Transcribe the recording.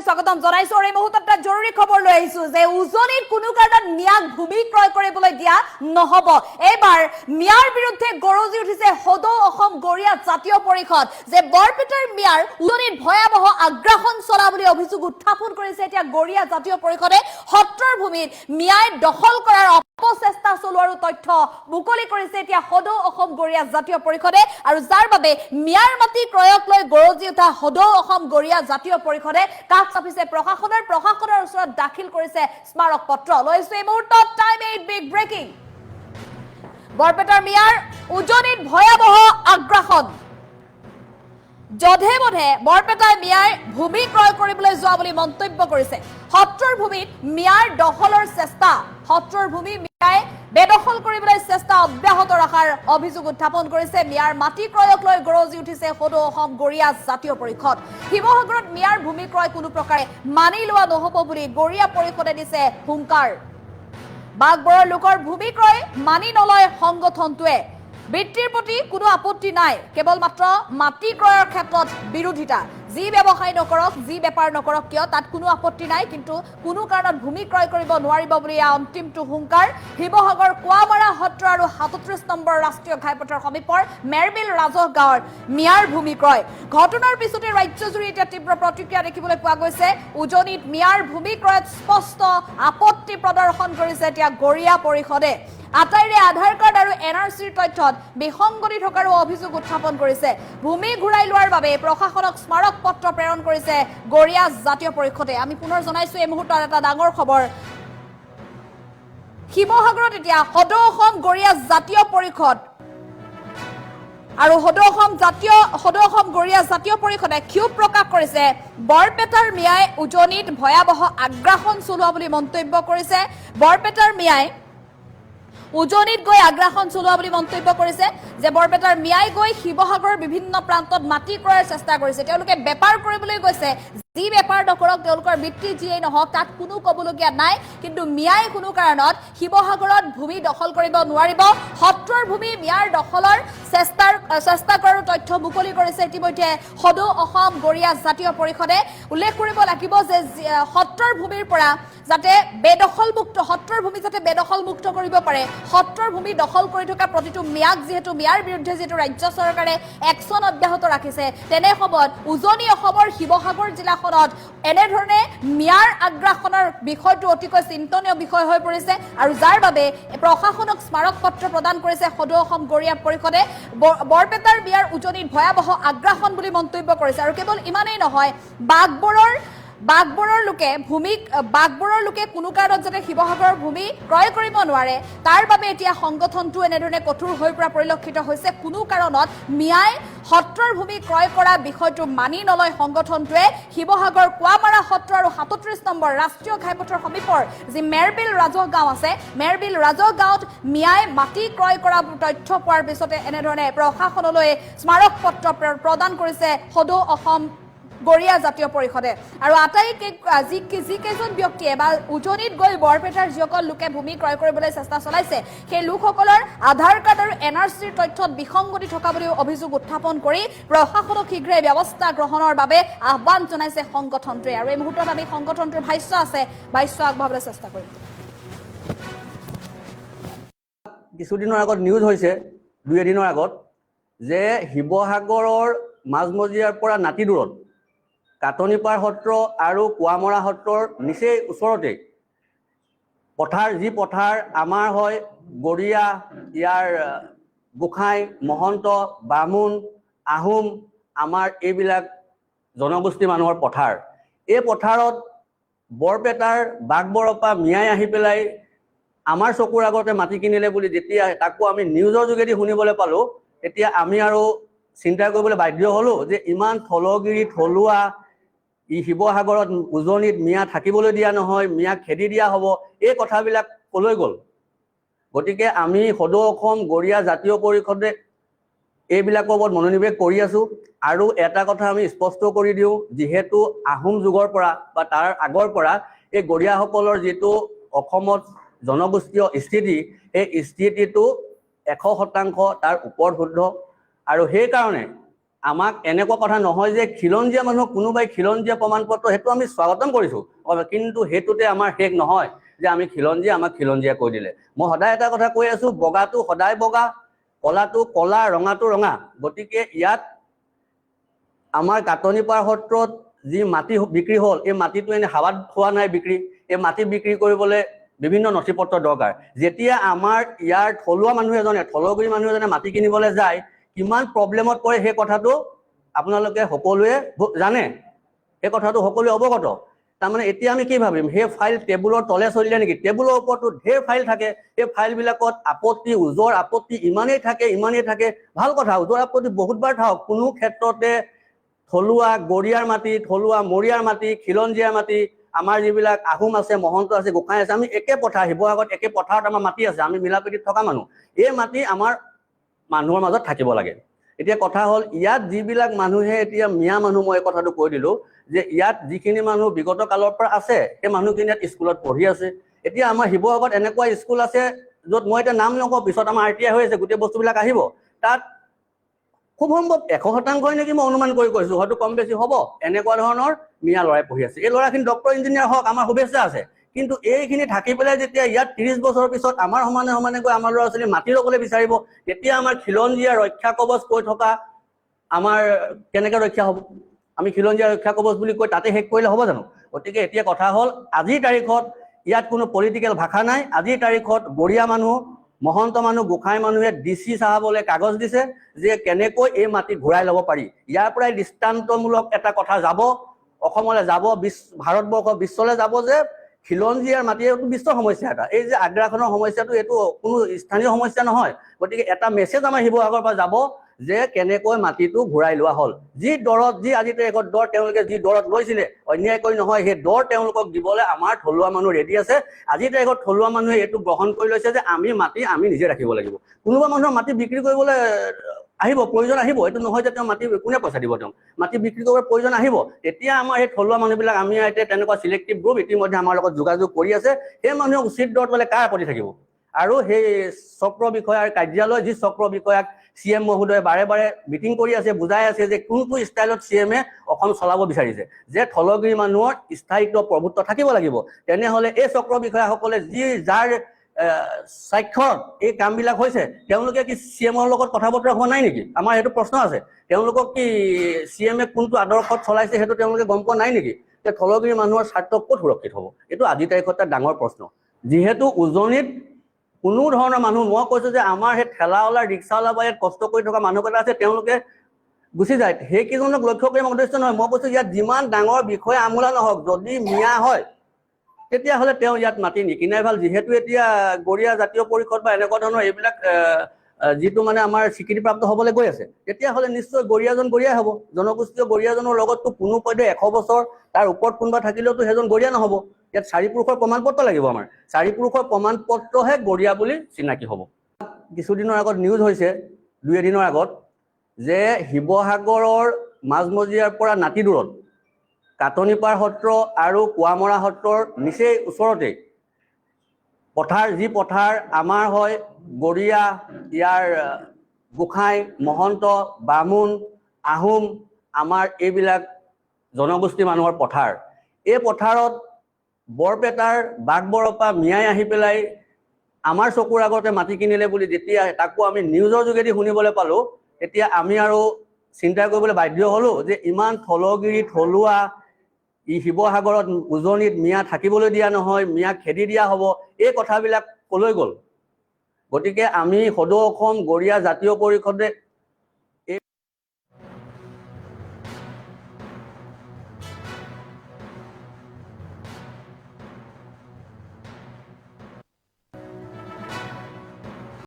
স্বাগতম জনাইছো আৰু এই মুহূৰ্তত জৰুৰী খবৰ লৈ আহিছো যে উজনিত কোনো কাৰণত মিয়াক ভূমি ক্ৰয় কৰিবলৈ দিয়া নহব। এইবাৰ মিয়াৰ বিৰুদ্ধে গৰজি উঠিছে সদৌ অসম গৰিয়া জাতীয় পৰিষদ যে বৰপেটাৰ মিয়াৰ উজনিত ভয়াবহ আগ্ৰাসন চলা বুলি অভিযোগ উত্থাপন কৰিছে এতিয়া গৰিয়া জাতীয় পৰিষদে। সত্ৰৰ ভূমিত মিয়াই দখল কৰাৰ অপচেষ্টা চলোৱাৰ তথ্য মুকলি কৰিছে এতিয়া সদৌ অসম গৰিয়া জাতীয় পৰিষদে আৰু যাৰ বাবে মিয়াৰ মাটি ক্ৰয়ক লৈ গৰজি উঠা সদৌ অসম গৰিয়া জাতীয় পৰিষদে কাষ চাপিছে প্ৰশাসনৰ ওচৰত দাখিল কৰিছে স্মাৰক পত্ৰ। লৈছো এই মুহূৰ্তত টাইম 8 বিগ ব্ৰেকিং। বৰপেটাৰ মিয়াৰ উজনিত ভয়াবহ আগ্ৰাসন। যধে মধে বৰপেটাৰ মিয়াই ভূমি ক্ৰয় কৰিবলৈ যোৱা বুলি মন্তব্য কৰিছে। সত্ৰৰ ভূমিত মিয়াৰ দখলৰ চেষ্টা, সত্ৰৰ ভূমি মিয়াই বেদখল কৰিবলৈ চেষ্টা অব্যাহত ৰখাৰ অভিযোগ উত্থাপন কৰিছে। মিয়াৰ মাটি ক্ৰয়ক লৈ গৰজি উঠিছে সদৌ অসম গৰিয়া জাতীয় পৰিষদ। শিৱসাগৰত মিয়াৰ ভূমি ক্ৰয় কোনো প্ৰকাৰে মানি লোৱা নহব বুলি গৰিয়া পৰিষদে দিছে হুংকাৰ। বাগবৰৰ লোকৰ ভূমি ক্ৰয় মানি নলয় সংগঠনটোৱে। বৃত্তিৰ প্ৰতি কোনো আপত্তি নাই, কেৱল মাত্ৰ মাটি ক্ৰয়ৰ ক্ষেত্ৰত বিৰোধিতা। যি ব্যৱসায় নকৰক, যি বেপাৰ নকৰক কিয় তাত কোনো আপত্তি নাই, কিন্তু কোনো কাৰণত ভূমি ক্ৰয় কৰিব নোৱাৰিব বুলি অন্তিমটো হুংকাৰ। শিৱসাগৰ কোৱামাৰা সত্ৰ আৰু ৩৭ নম্বৰ ৰাষ্ট্ৰীয় ঘাইপথৰ সমীপৰ মেৰবিল ৰাজহ গাঁৱৰ মিয়াৰ ভূমি ক্ৰয়। ঘটনাৰ পিছতে ৰাজ্যজুৰি এতিয়া তীব্ৰ প্ৰতিক্ৰিয়া দেখিবলৈ পোৱা গৈছে। উজনিত মিয়াৰ ভূমি ক্ৰয়ত স্পষ্ট আপত্তি প্ৰদৰ্শন কৰিছে এতিয়া গৰিয়া পৰিষদে। আটাইৰে আধাৰ কাৰ্ড আৰু NRCৰ তথ্যত বিসংগতি থকাৰো অভিযোগ উত্থাপন কৰিছে। ভূমি ঘূৰাই লোৱাৰ বাবে প্ৰশাসনক স্মাৰক পত্ৰ প্ৰেৰণ কৰিছে গৰিয়া জাতীয় পৰিষদে। আমি পুনৰ জনাইছো এই মুহূৰ্তত এটা ডাঙৰ খবৰ। শিৱসাগৰত এতিয়া সদৌ অসম গৰিয়া জাতীয় পৰিষদ আৰু সদৌ অসম গৰিয়া জাতীয় পৰিষদে ক্ষোভ প্ৰকাশ কৰিছে। বৰপেটাৰ মিয়াই উজনিত ভয়াবহ আগ্ৰাসন চলোৱা বুলি মন্তব্য কৰিছে। বৰপেটাৰ মিয়াই উজনিত গৈ আগ্ৰাসন চলোৱা বুলি মন্তব্য কৰিছে যে বৰপেটাৰ মিয়াই গৈ শিৱসাগৰৰ বিভিন্ন প্ৰান্তত মাটি ক্ৰয়ৰ চেষ্টা কৰিছে। তেওঁলোকে বেপাৰ কৰিবলৈ গৈছে, যি বেপাৰ নকৰক, তেওঁলোকৰ বৃত্তি যিয়েই নহওক তাত কোনো ক'বলগীয়া নাই, কিন্তু মিয়াই কোনো কাৰণত শিৱসাগৰত ভূমি দখল কৰিব নোৱাৰিব। সত্ৰৰ ভূমি মিয়াৰ দখলৰ চেষ্টা কৰাৰ তথ্য মুকলি কৰিছে ইতিমধ্যে সদৌ অসম গৰিয়া জাতীয় পৰিষদে। উল্লেখ কৰিব লাগিব যে সত্ৰৰ ভূমিৰ পৰা যাতে বেদখলমুক্ত, সত্ৰৰ ভূমি যাতে বেদখলমুক্ত কৰিব পাৰে, সত্ৰৰ ভূমি দখল কৰি থকা প্ৰতিটো মিয়াক যিহেতু মিয়াৰ বিৰুদ্ধে যিহেতু ৰাজ্য চৰকাৰে একশ্যন অব্যাহত ৰাখিছে, তেনে সময়ত উজনি অসমৰ শিৱসাগৰ জিলাখনত এনেধৰণে মিয়াৰ আগ্ৰাসনৰ বিষয়টো অতিকৈ চিন্তনীয় বিষয় হৈ পৰিছে আৰু যাৰ বাবে প্ৰশাসনক স্মাৰক পত্ৰ প্ৰদান কৰিছে সদৌ অসম গৰিয়া পৰিষদে। বৰপেটাৰ মিয়াৰ উজনিত ভয়াবহ আগ্ৰাসন বুলি মন্তব্য কৰিছে। আৰু কেৱল ইমানেই নহয়, বাগবৰৰ লোকে কোনো কাৰণত যাতে শিৱসাগৰৰ ভূমি ক্ৰয় কৰিব নোৱাৰে তাৰ বাবে এতিয়া সংগঠনটো এনেধৰণে কঠোৰ হৈ পৰা পৰিলক্ষিত হৈছে। কোনো কাৰণত মিয়াই সত্ৰৰ ভূমি ক্ৰয় কৰা বিষয়টো মানি নলয় সংগঠনটোৱে। শিৱসাগৰ কোৱামাৰা সত্ৰ আৰু ৩৭ নম্বৰ ৰাষ্ট্ৰীয় ঘাইপথৰ সমীপৰ যি মেৰবিল ৰাজহ গাঁও আছে, মেৰবিল ৰাজহ গাঁৱত মিয়াই মাটি ক্ৰয় কৰা তথ্য পোৱাৰ পিছতে এনেধৰণে প্ৰশাসনলৈ স্মাৰক পত্ৰ প্ৰদান কৰিছে সদৌ অসম গৰিয়া জাতীয় পৰিষদে। আৰু যিকেইজন ব্যক্তিয়ে বা উজনিত গৈ বৰপেটাৰ যিসকল লোকে ভূমি ক্ৰয় কৰিবলৈ চেষ্টা চলাইছে, সেই লোকসকলৰ আধাৰ কাৰ্ড আৰু NRCৰ তথ্যত বিসংগতি থকা বুলিও অভিযোগ উত্থাপন কৰি প্ৰশাসনক শীঘ্ৰে ব্যৱস্থা গ্ৰহণৰ বাবে আহ্বান জনাইছে সংগঠনটোৱে। আৰু এই মুহূৰ্তত আমি সংগঠনটোৰ ভাষ্য আছে, ভাষ্য আগবঢ়াবলৈ চেষ্টা কৰিম। কিছুদিনৰ আগত নিউজ হৈছে, 2 এদিনৰ আগত, যে শিৱসাগৰৰ মাজমজিয়াৰ পৰা নাতি দূৰত কাটনিপাৰ সত্ৰ আৰু কোৱামৰা সত্ৰৰ নিচেই ওচৰতে যি পথাৰ আমাৰ হয় গৰিয়া, ইয়াৰ গোসাঁই, মহন্ত, বামুণ, আহোম, আমাৰ এইবিলাক জনগোষ্ঠী মানুহৰ পথাৰ। এই পথাৰত বৰপেটাৰ বাগবৰৰ পৰা মিয়াই আহি পেলাই আমাৰ চকুৰ আগতে মাটি কিনিলে বুলি যেতিয়া তাকো আমি নিউজৰ যোগেদি শুনিবলৈ পালোঁ, তেতিয়া আমি আৰু চিন্তা কৰিবলৈ বাধ্য হ'লোঁ যে ইমান থলুৱা শিৱসাগৰত উজনিত মিয়া থাকিবলৈ দিয়া নহয়, মিয়াক খেদি দিয়া হ'ব, এই কথাবিলাক কলৈ গ'ল? গতিকে আমি সদৌ অসম গৰিয়া জাতীয় পৰিষদে এইবিলাকৰ ওপৰত মনোনিৱেশ কৰি আছোঁ। আৰু এটা কথা আমি স্পষ্ট কৰি দিওঁ, যিহেতু আহোম যুগৰ পৰা বা তাৰ আগৰ পৰা এই গৰিয়াসকলৰ যিটো অসমত জনগোষ্ঠীয় স্থিতি, এই স্থিতিটো 100% তাৰ ওপৰত শুদ্ধ। আৰু সেইকাৰণে আমাক এনেকুৱা কথা নহয় যে খিলঞ্জীয়া মানুহ কোনোবাই খিলঞ্জীয়া প্ৰমাণপত্ৰ সেইটো আমি স্বাগতম কৰিছোঁ, কিন্তু সেইটোতে আমাৰ শেষ নহয় যে আমি খিলঞ্জীয়া, আমাক খিলঞ্জীয়া কৈ দিলে। মই সদায় এটা কথা কৈ আছোঁ, বগাটো সদায় বগা, কলাটো কলা, ৰঙাটো ৰঙা। গতিকে ইয়াত আমাৰ কাটনিপাৰ সত্ৰত যি মাটি বিক্ৰী হ'ল, এই মাটিটো এনে হাৱাত হোৱা নাই বিক্ৰী। এই মাটি বিক্ৰী কৰিবলৈ বিভিন্ন নথি পত্ৰ দৰকাৰ। যেতিয়া আমাৰ ইয়াৰ থলুৱা মানুহ এজনে, থলগুৰি মানুহ এজনে মাটি কিনিবলৈ যায়, কিমান প্ৰব্লেমত পৰে সেই কথাটো আপোনালোকে সকলোৱে জানে, সেই কথাটো সকলোৱে অৱগত। তাৰমানে এতিয়া আমি কি ভাবিম, সেই ফাইল টেবুলৰ তলে চলিলে নেকি? টেবুলৰ ওপৰতো ঢেৰ ফাইল থাকে, সেই ফাইলবিলাকত আপত্তি, ওজৰ আপত্তি ইমানেই থাকে। ভাল কথা, ওজৰ আপত্তি বহুতবাৰ থাকক, কোনো ক্ষেত্ৰতে থলুৱা গৰীয়াৰ মাটি, থলুৱা মৰিয়াৰ মাটি, খিলঞ্জীয়াৰ মাটি, আমাৰ যিবিলাক আহোম আছে, মহন্ত আছে, গোসাঁই আছে, আমি একে পথাৰ, শিৱসাগৰত একে পথাৰত আমাৰ মাটি আছে, আমি মিলাপ্ৰীতিত থকা মানুহ। এই মাটি আমাৰ মানুহৰ মাজত থাকিব লাগে। এতিয়া কথা হ'ল, ইয়াত যিবিলাক মানুহে এতিয়া মিয়া মানুহ, মই এই কথাটো কৈ দিলোঁ যে ইয়াত যিখিনি মানুহ বিগত কালৰ পৰা আছে, সেই মানুহখিনি ইয়াত স্কুলত পঢ়ি আছে। এতিয়া আমাৰ শিৱসাগৰত এনেকুৱা স্কুল আছে য'ত মই এতিয়া নাম নকওঁ, পিছত আমাৰ RTI হৈ আছে, গোটেই বস্তুবিলাক আহিব। তাত খুব সম্ভৱ 100% নেকি মই অনুমান কৰি কৈছোঁ, হয়তো কম বেছি হ'ব, এনেকুৱা ধৰণৰ মিয়া ল'ৰাই পঢ়ি আছে। এই ল'ৰাখিনি ডক্টৰ ইঞ্জিনিয়াৰ হওক, আমাৰ শুভেচ্ছা আছে। কিন্তু এইখিনি থাকি পেলাই যেতিয়া ইয়াত 30 বছৰৰ পিছত আমাৰ সমানে গৈ আমাৰ ল'ৰা ছোৱালী মাটি ল'বলৈ বিচাৰিব, তেতিয়া আমাৰ খিলঞ্জীয়া ৰক্ষা কৱচ কৈ থকা আমাৰ কেনেকৈ ৰক্ষা হ'ব? আমি খিলঞ্জীয়া ৰক্ষা কৱচ বুলি কৈ তাতে শেষ কৰিলে হ'ব জানো? গতিকে এতিয়া কথা হ'ল, আজিৰ তাৰিখত ইয়াত কোনো পলিটিকেল ভাষা নাই। আজিৰ তাৰিখত গৰীয়া মানুহ, মহন্ত মানুহ, গোসাঁই মানুহে DC চাহাবলৈ কাগজ দিছে যে কেনেকৈ এই মাটি ঘূৰাই ল'ব পাৰি। ইয়াৰ পৰাই দৃষ্টান্তমূলক এটা কথা যাব, অসমলৈ যাব, ভাৰতবৰ্ষ, বিশ্বলৈ যাব যে খিলঞ্জীয়াৰ মাটি এইটো বিশ্বৰ সমস্যা এটা। এই যে আগ্ৰাখনৰ সমস্যাটো, এইটো কোনো স্থানীয় সমস্যা নহয়। গতিকে এটা মেছেজ আমাৰ শিৱসাগৰৰ পৰা যাব যে কেনেকৈ মাটিটো ঘূৰাই লোৱা হ'ল। যি দৰত, যি আজিৰ তাৰিখত দৰ তেওঁলোকে যি দৰত লৈছিলে, অন্যায়কৈ নহয়, সেই দৰ তেওঁলোকক দিবলৈ আমাৰ থলুৱা মানুহ ৰেডি আছে। আজিৰ তাৰিখত থলুৱা মানুহে এইটো গ্ৰহণ কৰি লৈছে যে আমি মাটি আমি নিজে ৰাখিব লাগিব। কোনোবা মানুহৰ মাটি বিক্ৰী কৰিবলৈ আহিব, প্ৰয়োজন আহিব, এইটো নহয় যে তেওঁ মাটি কোনে পইচা দিব, তেওঁ মাটি বিক্ৰী কৰিবলৈ প্ৰয়োজন আহিব। তেতিয়া আমাৰ সেই থলুৱা মানুহবিলাক, আমি এতিয়া তেনেকুৱা চিলেক্টিভ গ্ৰুপ ইতিমধ্যে আমাৰ লগত যোগাযোগ কৰি আছে। সেই মানুহে উচিত দৰত ল'লে কাৰ আপত্তি থাকিব? আৰু সেই চক্ৰ বিষয়াৰ কাৰ্যালয়, যি চক্ৰ বিষয়াক CM মহোদয়ে বাৰে বাৰে মিটিং কৰি আছে, বুজাই আছে যে কোনটো ষ্টাইলত CM অসম চলাব বিচাৰিছে, যে থলগুৰি মানুহৰ স্থায়িত্ব প্ৰভুত্ব থাকিব লাগিব। তেনেহ'লে এই চক্ৰ বিষয়াসকলে যি যাৰ স্বাক্ষৰত এই কামবিলাক হৈছে, তেওঁলোকে কি CMৰ লগত কথা বতৰা হোৱা নাই নেকি? আমাৰ সেইটো প্ৰশ্ন আছে। তেওঁলোকক কি CM কোনটো আদৰ্শত চলাইছে সেইটো তেওঁলোকে গম পোৱা নাই নেকি? যে থলগুৰি মানুহৰ স্বাৰ্থ ক'ত সুৰক্ষিত হ'ব? এইটো আজিৰ তাৰিখত এটা ডাঙৰ প্ৰশ্ন। যিহেতু উজনিত কোনো ধৰণৰ মানুহ, মই কৈছোঁ যে আমাৰ সেই ঠেলাৱালা, ৰিক্সাৱালা বা ইয়াত কষ্ট কৰি থকা মানুহকেইটা আছে, তেওঁলোকে গুচি যায়। সেইকেইজনক লক্ষ্য কৰি মই উদ্দেশ্য নহয়, মই কৈছোঁ ইয়াত যিমান ডাঙৰ বিষয় আমোলা নহওক, যদি মিয়া হয় তেতিয়াহ'লে তেওঁ ইয়াত মাটি নিকিনাই ভাল। যিহেতু এতিয়া গৰীয়া জাতীয় পৰিষদ বা এনেকুৱা ধৰণৰ এইবিলাক যিটো মানে আমাৰ স্বীকৃতিপ্ৰাপ্ত হ'বলৈ গৈ আছে, তেতিয়াহ'লে নিশ্চয় গৰীয়াজন গৰীয়াই হ'ব। জনগোষ্ঠীয় গৰীয়াজনৰ লগততো কোনো পধ্যে 100 বছৰ তাৰ ওপৰত কোনোবা থাকিলেওতো সেইজন গৰীয়া নহ'ব। ইয়াত 4 পুৰুষৰ প্ৰমাণপত্ৰ লাগিব আমাৰ। 4 পুৰুষৰ প্ৰমাণপত্ৰহে গৰীয়া বুলি চিনাকি হ'ব। কিছুদিনৰ আগত নিউজ হৈছে, 2 এদিনৰ আগত, যে শিৱসাগৰৰ মাজমজিয়াৰ পৰা নাতি দূৰত কাটনিপাৰ সত্ৰ আৰু কুৱামৰা সত্ৰৰ নিচেই ওচৰতে পথাৰ, যি পথাৰ আমাৰ হয় গৰীয়া, ইয়াৰ গোসাঁই, মহন্ত, বামুণ, আহোম, আমাৰ এইবিলাক জনগোষ্ঠী মানুহৰ পথাৰ। এই পথাৰত বৰপেটাৰ বাঘবৰপা মিয়াই আহি পেলাই আমাৰ চকুৰ আগতে মাটি কিনিলে বুলি যেতিয়া তাকো আমি নিউজৰ যোগেদি শুনিবলৈ পালোঁ, তেতিয়া আমি আৰু চিন্তা কৰিবলৈ বাধ্য হ'লোঁ যে ইমান থলগিৰি, থলুৱা ই শিৱসাগৰত, উজনিত মিয়া থাকিবলৈ দিয়া নহয়, মিয়াক খেদি দিয়া হ'ব, এই কথাবিলাক ক'লৈ গ'ল? গতিকে আমি সদৌ অসম গৰীয়া জাতীয় পৰিষদে